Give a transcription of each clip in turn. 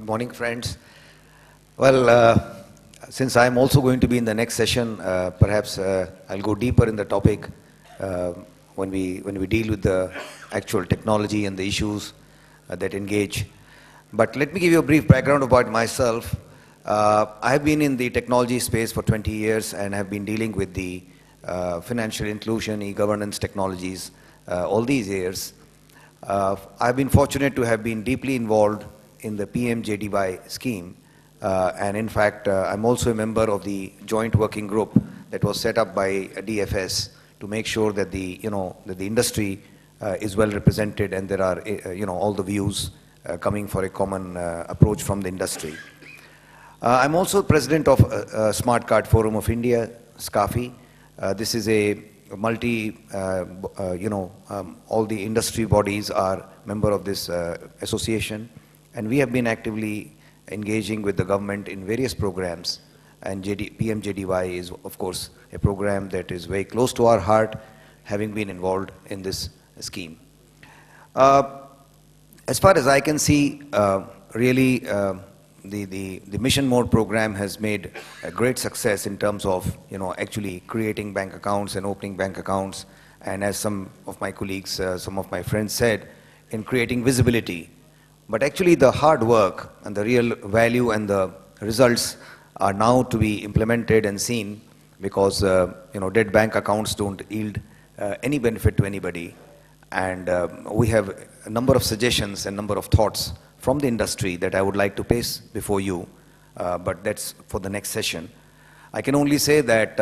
Good morning, friends. Well, since I'm also going to be in the next session, perhaps I'll go deeper in the topic uh, when we deal with the actual technology and the issues that engage. But let me give you a brief background about myself. I have been in the technology space for 20 years and have been dealing with the financial inclusion, e-governance technologies all these years. I've been fortunate to have been deeply involved in the PMJDY scheme, and in fact, I'm also a member of the joint working group that was set up by DFS to make sure that the industry is well represented and there are all the views coming for a common approach from the industry. I'm also president of Smart Card Forum of India, SCAFI. This is a all the industry bodies are member of this association, and we have been actively engaging with the government in various programs, and PMJDY is of course a program that is very close to our heart, having been involved in this scheme. As far as I can see, really the Mission Mode program has made a great success in terms of actually creating bank accounts and opening bank accounts, and as some of my colleagues, some of my friends said, in creating visibility. But actually the hard work and the real value and the results are now to be implemented and seen, because dead bank accounts don't yield any benefit to anybody. And we have a number of suggestions and number of thoughts from the industry that I would like to place before you, but that's for the next session. I can only say that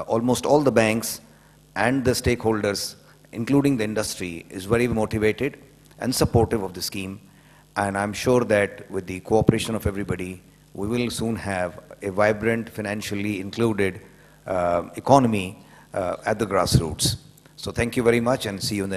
almost all the banks and the stakeholders, including the industry, is very motivated and supportive of the scheme, and I'm sure that with the cooperation of everybody, we will soon have a vibrant, financially included economy at the grassroots. So thank you very much, and see you in the